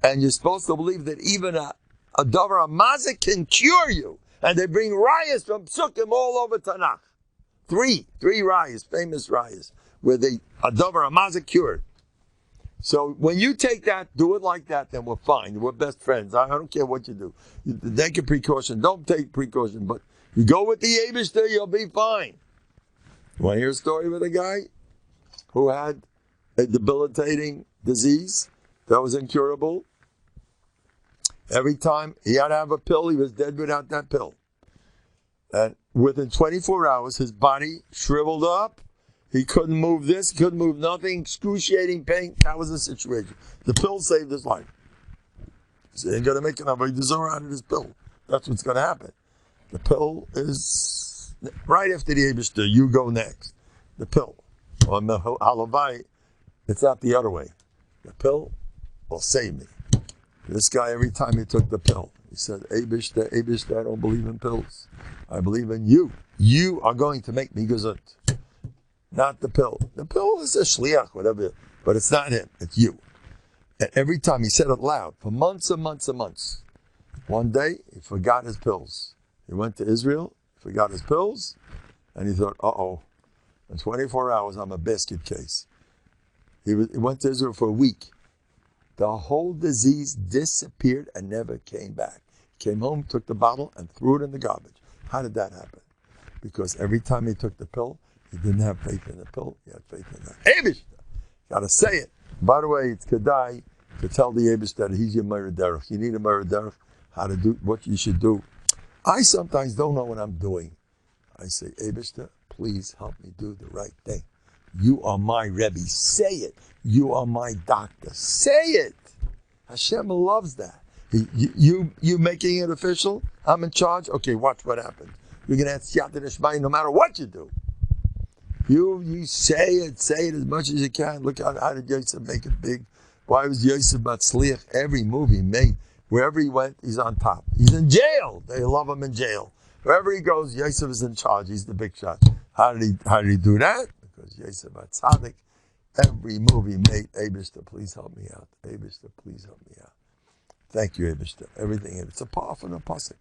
And you're supposed to believe that even a davar mazik can cure you. And they bring rayas from psukim all over Tanakh. 3 rayas, famous rayas, where a davar mazik cured. So when you take that, do it like that, then we're fine. We're best friends. I don't care what you do. You take a precaution. Don't take precaution. But you go with the Eibishter, you'll be fine. You want to hear a story with a guy who had a debilitating disease that was incurable? Every time he had to have a pill, he was dead without that pill. And within 24 hours, his body shriveled up. He couldn't move this, he couldn't move nothing, excruciating pain. That was the situation. The pill saved his life. So you ain't going to make an avodah zarah out of this pill. That's what's going to happen. The pill is right after the Eibishter. You go next. The pill. On the halavai, it's not the other way. The pill will save me. This guy, every time he took the pill, he said, Eibishter, I don't believe in pills. I believe in you. You are going to make me gesund. Not the pill. The pill is a shliach, whatever, but it's not him. It's you. And every time he said it loud, for months and months and months. One day, he forgot his pills. He went to Israel, forgot his pills, and he thought, in 24 hours, I'm a basket case. He went to Israel for a week. The whole disease disappeared and never came back. He came home, took the bottle, and threw it in the garbage. How did that happen? Because every time he took the pill, he didn't have faith in the pill. He had faith in the Eibishter. Got to say it. By the way, it's kedai to tell the Eibishter that he's your Meirer. You need a Meirer, how to do what you should do. I sometimes don't know what I'm doing. I say, Eibishter, please help me do the right thing. You are my Rebbe. Say it. You are my doctor. Say it. Hashem loves that. You making it official? I'm in charge? Okay, watch what happens. You're going to have Siyata Nishmai no matter what you do. You say it as much as you can. Look how did Yosef make it big. Why was Yosef Matzliach? Every movie he made, wherever he went, he's on top. He's in jail. They love him in jail. Wherever he goes, Yosef is in charge. He's the big shot. How did he do that? Because Yosef Tzaddik, every movie made, Eibishter, please help me out. Eibishter, please help me out. Thank you, Eibishter. Everything. It's a powerful pasuk.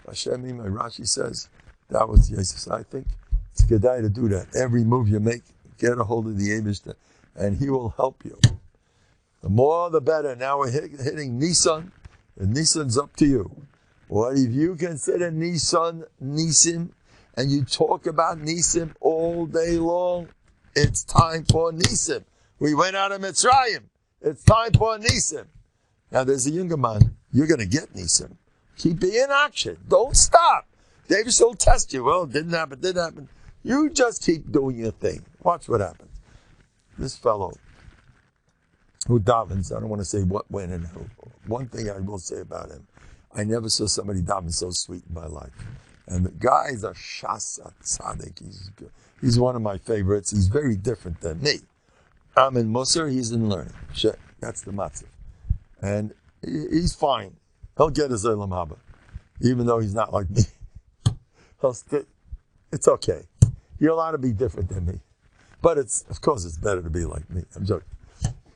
Hashem, my Rashi says, that was Yosef. So I think it's kedai to do that. Every move you make, get a hold of the Eibishter, and he will help you. The more, the better. Now we're hitting Nisan, and Nisan's up to you. What if you consider Nisan, Nisim, and you talk about Nisim all day long? It's time for Nisim. We went out of Mitzrayim. It's time for Nisim. Now there's a younger man. You're going to get Nisim. Keep it in action. Don't stop. David will test you. Well, it didn't happen. You just keep doing your thing. Watch what happens. This fellow who davens, I don't want to say what, when, and who. One thing I will say about him, I never saw somebody daven so sweet in my life. And the guy is a shasa tzaddik. He's good. He's one of my favorites. He's very different than me. I'm in Musar, he's in learning. That's the matzah. And he's fine. He'll get his Olam Haba, even though he's not like me. It's okay. You're allowed to be different than me. But of course it's better to be like me. I'm joking.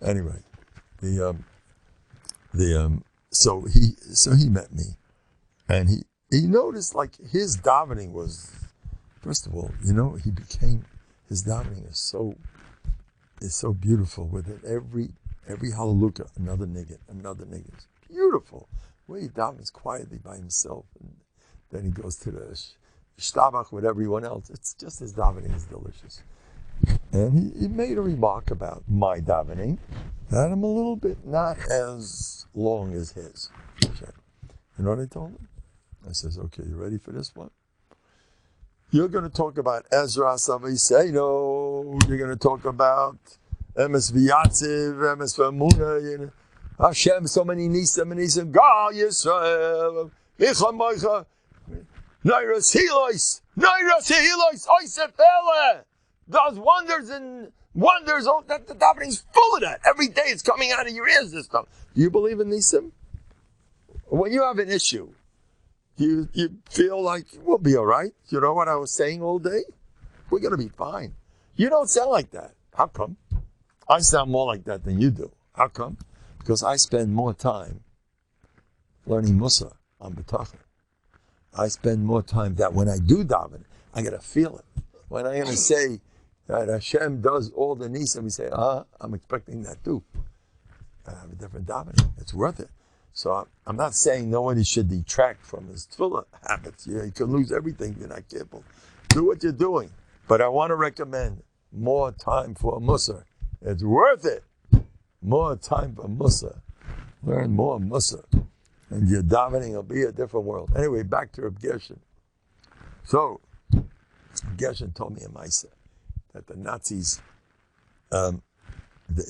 Anyway, so he met me, and he noticed like his davening was, first of all, his davening is so beautiful with it. Every hallelujah, another nigget, another nigget. It's beautiful. Where he davens quietly by himself, and then he goes to the shtabach with everyone else. It's just his davening is delicious. And he made a remark about my davening, that I'm a little bit not as long as his. You know what I told him? I says, okay, you ready for this one? You're going to talk about Ezra Saviseino. You're going to talk about Emes V'yatziv, Emes V'amuna, you know. Hashem, so many nisim, God Yisrael, Micha Moicha, Nairas Hilois, Oisefele, does wonders and wonders. Oh, that the davening's full of that. Every day it's coming out of your ears, this stuff. Do you believe in nisim? When you have an issue, you feel like we'll be all right. You know what I was saying all day? We're going to be fine. You don't sound like that. How come? I sound more like that than you do. How come? Because I spend more time learning Musa on Bטחון. I spend more time that when I do daven, I got to feel it. When I'm going to say that Hashem does all the nisim, we say, I'm expecting that too. I have a different davening. It's worth it. So I'm not saying nobody should detract from his tefillah habits. You can lose everything if you're not careful. Do what you're doing. But I want to recommend more time for Musa. It's worth it. More time for Musa. Learn more Musa. And your davening will be a different world. Anyway, back to Reb Gershon. So, Reb Gershon told me in Maisa that the Nazis,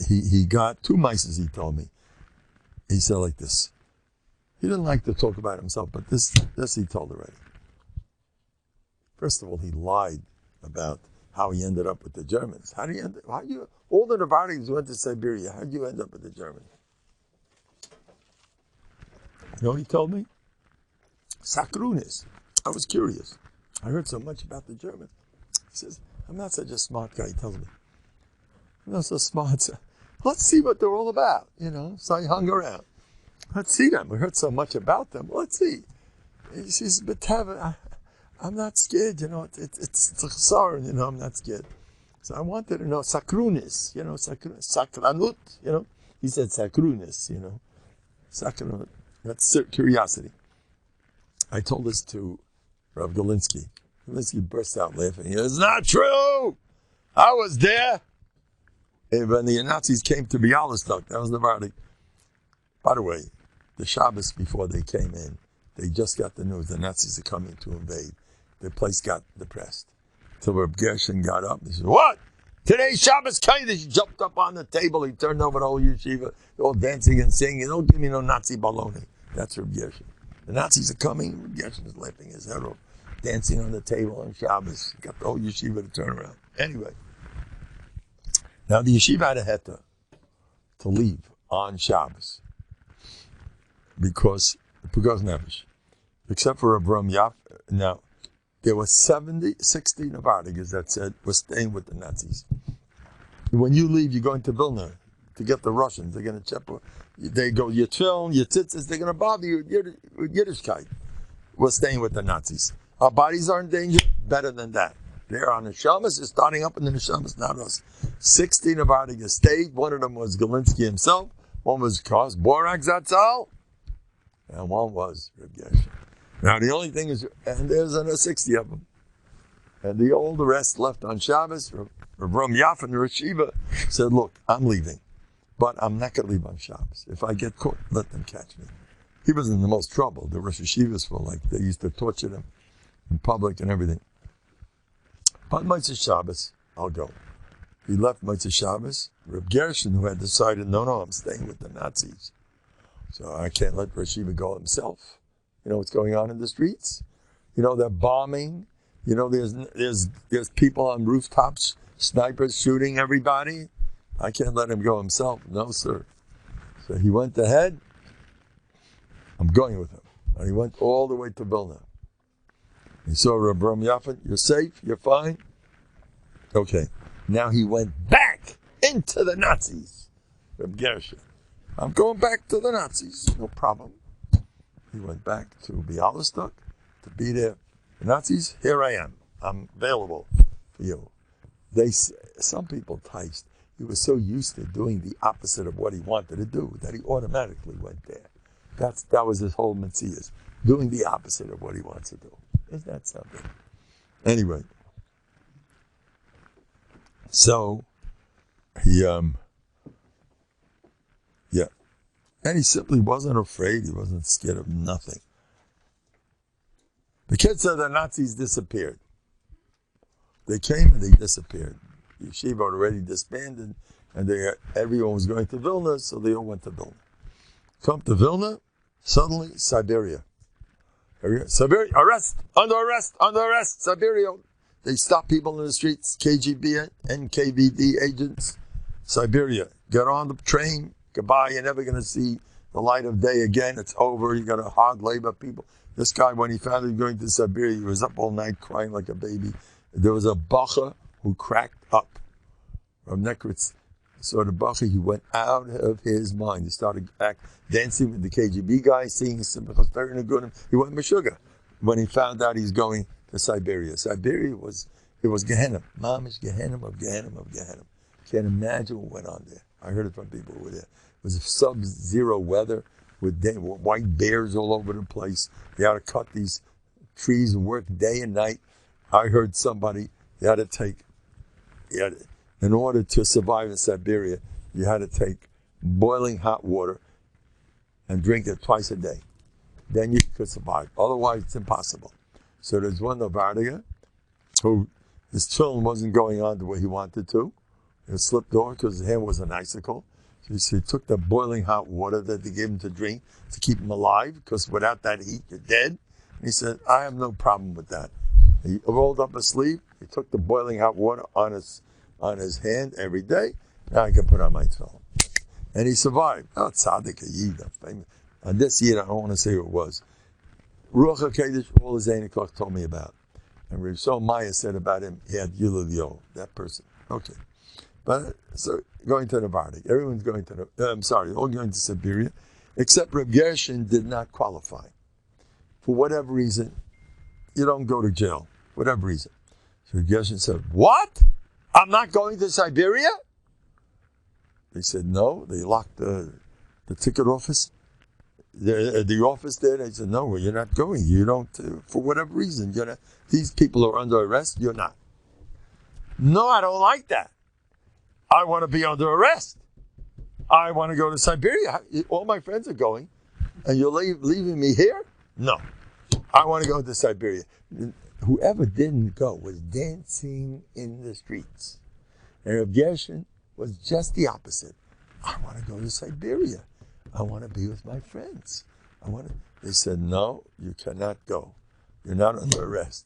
he got 2 Maisas, he told me. He said like this. He didn't like to talk about himself, but this he told already. First of all, he lied about how he ended up with the Germans. All the Novanis went to Siberia. How did you end up with the Germans? You know what he told me? Sakrunis. I was curious. I heard so much about the Germans. He says, I'm not such a smart guy, he tells me. I'm not so smart. Let's see what they're all about, you know. So I hung around. Let's see them. We heard so much about them. Let's see. He says, but I'm not scared, you know. It's chasar, you know. I'm not scared. So I wanted to know sakrunis, you know, sakranut, you know. He said sakrunis, you know. Sakranut. That's curiosity. I told this to Rav Galinsky. Galinsky burst out laughing. He says, it's not true. I was there. And when the Nazis came to Bialystok, that was Novanik. By the way, the Shabbos before they came in, they just got the news the Nazis are coming to invade. The place got depressed. So Reb Gershon got up and he said, what? Today's Shabbos came. He jumped up on the table. He turned over the whole yeshiva, all dancing and singing. Don't give me no Nazi baloney. That's Reb Gershon. The Nazis are coming. Reb Gershon is laughing his head off, dancing on the table on Shabbos. Got the whole yeshiva to turn around. Anyway. Now the yeshiva had a heta to leave on Shabbos because Nefesh, except for Abram Yaf. Now there were 60 Novanis that said we're staying with the Nazis. When you leave, you're going to Vilna to get the Russians. They're going to check. They go your tefillin, your tzitzis. They're going to bother you with Yiddishkeit. We're staying with the Nazis. Our bodies are in danger. Better than that. They're on the neshamas. They're starting up in the neshamas, not us. 16 Novanis stayed. One of them was Galinsky himself. One was Kos Borak Zatzal. And one was Reb Gershon. Now the only thing is, and there's another 60 of them. And all the rest left on Shabbos. Ram Yaf and the Rosh Yeshiva said, look, I'm leaving. But I'm not going to leave on Shabbos. If I get caught, let them catch me. He was in the most trouble. The Rosh Yeshivas were like, they used to torture them in public and everything. But Motzei Shabbos, I'll go. He left Motzei Shabbos. Reb Gershon, who had decided, no, I'm staying with the Nazis. So I can't let Rosh Yeshiva go himself. You know what's going on in the streets? You know, they're bombing. You know, there's people on rooftops, snipers shooting everybody. I can't let him go himself. No, sir. So he went ahead. I'm going with him. And he went all the way to Vilna. He saw Reb Ram Yafet, you're safe, you're fine. Okay. Now he went back into the Nazis. Reb Gershon. I'm going back to the Nazis. No problem. He went back to Bialystok to be there. The Nazis, here I am. I'm available for you. Some people enticed. he was so used to doing the opposite of what he wanted to do that he automatically went there. That was his whole Metzias, doing the opposite of what he wants to do. Isn't that something? Anyway, so he, and he simply wasn't afraid. He wasn't scared of nothing. The kids said the Nazis disappeared. They came and they disappeared. The yeshiva had already disbanded, and everyone was going to Vilna, so they all went to Vilna. Come to Vilna, suddenly Siberia. Siberia, arrest, under arrest, Siberia. They stop people in the streets, KGB and KVD agents. Siberia, get on the train, goodbye, you're never going to see the light of day again, it's over, you're going to hard labor people. This guy, when he found he was going to Siberia, he was up all night crying like a baby. There was a bacha who cracked up. From Nekritz saw the bacha, he went out of his mind. He started dancing with the KGB guy, singing Simchas Torah Negunim. He went Meshuggah when he found out he's going to Siberia. Siberia was Gehenna. Mamish Gehenna of Gehenna of Gehenna. Can't imagine what went on there. I heard it from people who were there. It was sub-zero weather with white bears all over the place. They had to cut these trees and work day and night. I heard somebody, in order to survive in Siberia, you had to take boiling hot water and drink it twice a day. Then you could survive. Otherwise, it's impossible. So there's one Novandia who his tefillin wasn't going on the way he wanted to. It slipped over because his hand was an icicle. So he took the boiling hot water that they gave him to drink to keep him alive, because without that heat, you're dead. And he said, I have no problem with that. He rolled up his sleeve. He took the boiling hot water on his hand every day. Now I can put on my tefillin. And he survived. Oh, tzaddik, a Yida, famous. And this Yida, I don't want to say who it was. Ruach HaKodesh, all his Zainikoch told me about. And Rav Shol Maya said about him, he had Yulul Yo, that person. Okay. But, so, going to Novandia. Everyone's going to, all going to Siberia, except Reb Gershon did not qualify. For whatever reason, you don't go to jail. Whatever reason. So Reb Gershon said, what? I'm not going to Siberia? They said, no. They locked the ticket office. The office there, they said, no, you're not going. You don't, for whatever reason, you're not. These people are under arrest. You're not. No, I don't like that. I want to be under arrest. I want to go to Siberia. All my friends are going, and you're leaving me here? No. I want to go to Siberia. Whoever didn't go was dancing in the streets. And Reb Gershon was just the opposite. I want to go to Siberia. I want to be with my friends. They said, no, you cannot go. You're not under arrest.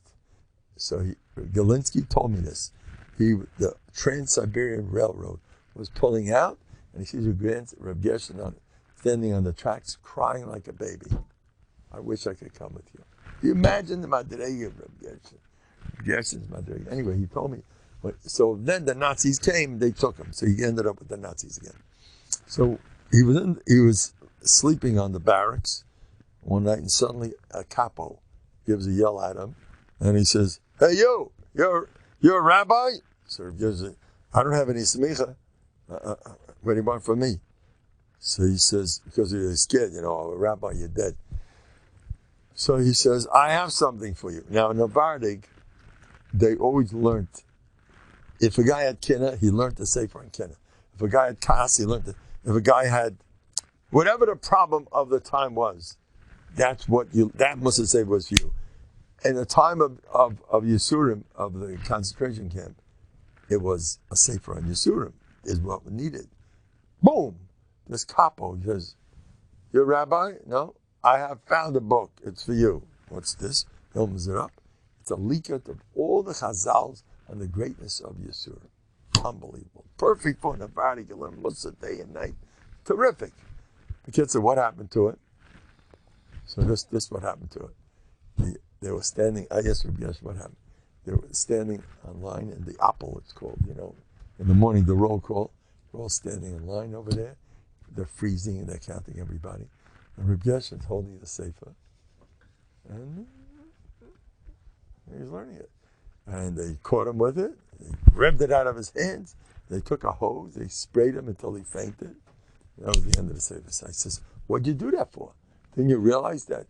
So Galinsky told me this. The Trans-Siberian Railroad was pulling out, and he sees Reb Gershon standing on the tracks crying like a baby. I wish I could come with you. Can you imagine the Madrega of Reb Gershon? Reb Gershon's Madrega. Anyway, he told me. So then the Nazis came, they took him. So he ended up with the Nazis again. So he was sleeping on the barracks one night, and suddenly a capo gives a yell at him, and he says, hey, you're a rabbi? So he gives it, I don't have any smicha. What do you want from me? So he says, because he's scared, a rabbi, you're dead. So he says, I have something for you. Now in Novandia, they always learned, if a guy had kinna, he learned to say for kinna. If a guy had kas, he learned it. If a guy had, whatever the problem of the time was, that must have said was for you. In the time of Yisurim, of the concentration camp, it was a sefer on Yisurim, is what we needed. Boom! This capo says, you're a rabbi? No? I have found a book. It's for you. What's this? He opens it up. It's a leakat of all the chazals on the greatness of Yisurim. Unbelievable. Perfect for Novandia. You can learn Musa day and night. Terrific. The kid said, what happened to it? So this what happened to it. They were standing, I asked Rabbi Yesh what happened. They were standing in line in the Apple, it's called, in the morning, the roll call. They're all standing in line over there. They're freezing and they're counting everybody. And Rabbi Yesh is holding the sefer. And he's learning it. And they caught him with it. They ripped it out of his hands. They took a hose, they sprayed him until he fainted. That was the end of the service. I says, what'd you do that for? Didn't you realize that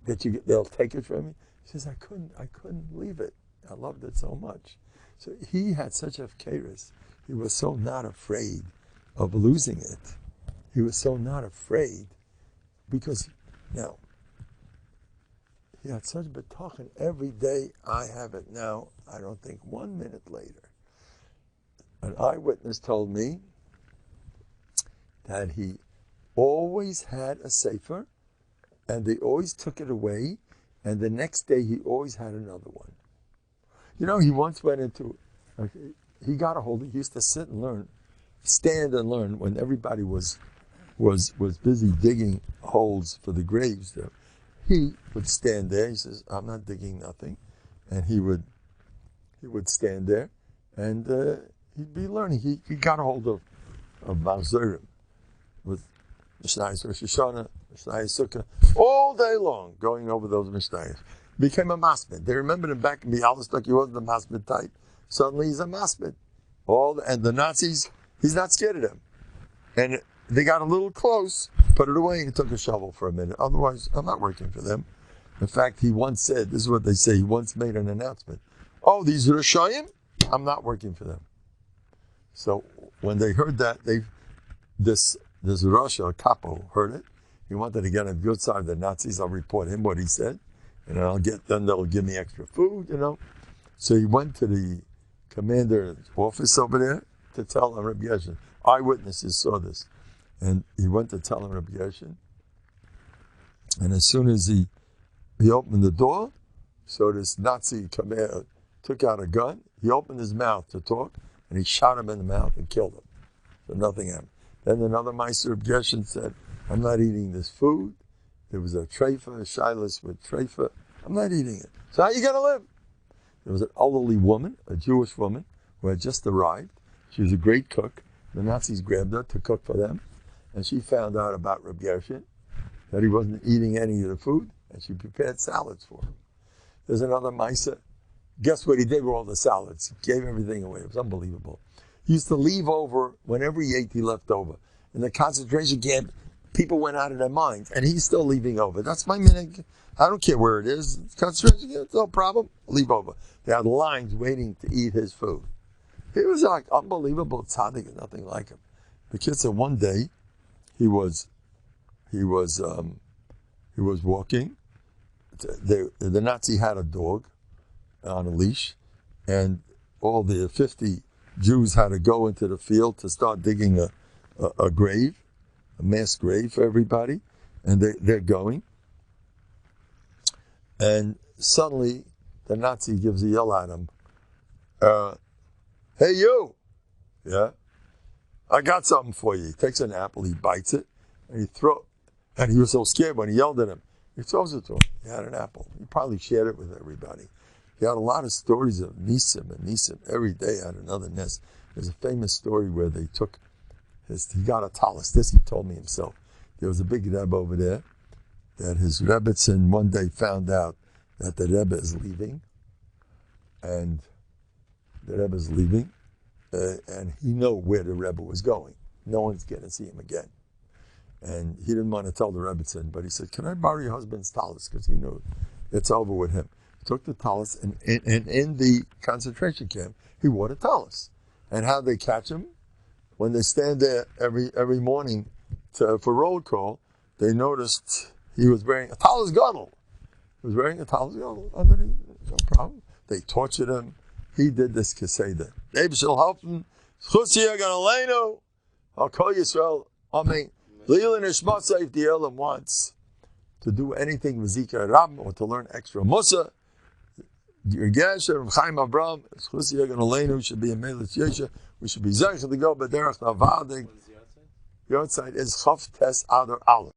they'll take it from you? He says, I couldn't leave it. I loved it so much. So he had such a keres. He was so not afraid of losing it. He was so not afraid because now he had such bטחון. Every day I have it now. I don't think 1 minute later. An eyewitness told me that he always had a sefer, and they always took it away, and the next day he always had another one. You know, he once went into, he got a hold of, he used to sit and learn, stand and learn when everybody was busy digging holes for the graves there. He would stand there, he says, I'm not digging nothing, and he would stand there, and he'd be learning. He got a hold of Ma'azorim with Mishnayos Rosh Hashanah, Mishnayos Sukkah, all day long, going over those Mishnayos. Became a masmid. They remembered him back in Bialystok. He wasn't the masmid type. Suddenly he's a masmid. And the Nazis, he's not scared of them. And they got a little close, put it away, and he took a shovel for a minute. Otherwise, I'm not working for them. In fact, he once said, this is what they say, he once made an announcement. Oh, these are Rishayim? I'm not working for them. So when they heard that, this Russia, Capo, heard it. He wanted to get on the good side of the Nazis. I'll report him what he said. And then they'll give me extra food, you know. So he went to the commander's office over there to tell him Rabbi Yeshin. Eyewitnesses saw this. And he went to tell him Rabbi Yeshin. And as soon as he opened the door, so this Nazi commander took out a gun. He opened his mouth to talk, and he shot him in the mouth and killed him. So nothing happened. Then another Meister Rabbi Yeshin said, I'm not eating this food. There was a treifa, a shilas with treifa. I'm not eating it. So how are you going to live? There was an elderly woman, a Jewish woman, who had just arrived. She was a great cook. The Nazis grabbed her to cook for them. And she found out about Rabbi Yeshin, that he wasn't eating any of the food, and she prepared salads for him. There's another Meister. Guess what he did with all the salads? He gave everything away. It was unbelievable. He used to leave over, whenever he ate, he left over. In the concentration camp, people went out of their minds, and he's still leaving over. That's my minute. I don't care where it is. Concentration camp, no problem. Leave over. They had lines waiting to eat his food. He was like unbelievable tzaddik, and nothing like him. The kid said one day he was walking. The Nazi had a dog on a leash, and all the 50 Jews had to go into the field to start digging a grave, a mass grave for everybody, and they're going. And suddenly, the Nazi gives a yell at him. Hey, you! Yeah? I got something for you. He takes an apple, he bites it, and and he was so scared when he yelled at him. He throws it to him. He had an apple. He probably shared it with everybody. He had a lot of stories of Nisim, and Nisim every day had another nest. There's a famous story where he got a talus. This he told me himself. There was a big Rebbe over there that his Rebbetzin one day found out that the Rebbe is leaving, and he knew where the Rebbe was going. No one's going to see him again. And he didn't want to tell the Rebbetzin, but he said, can I borrow your husband's talus? Because he knew it's over with him. He took the talus, and in the concentration camp, he wore the talus. And how they catch him? When they stand there every morning for roll call, they noticed he was wearing a talus gadol. He was wearing a talus gadol underneath. No problem. They tortured him. He did this keseda. Dave shall help him. I'll call Yisrael. Amen. If the Elam wants to do anything with Zika Ram or to learn extra Musa, your Gesher, Chaim Abram, should be a Melis Yesha. We should be Zaycha to go, but Derech Navadik. Your outside is Chav Tes Adar Aleph.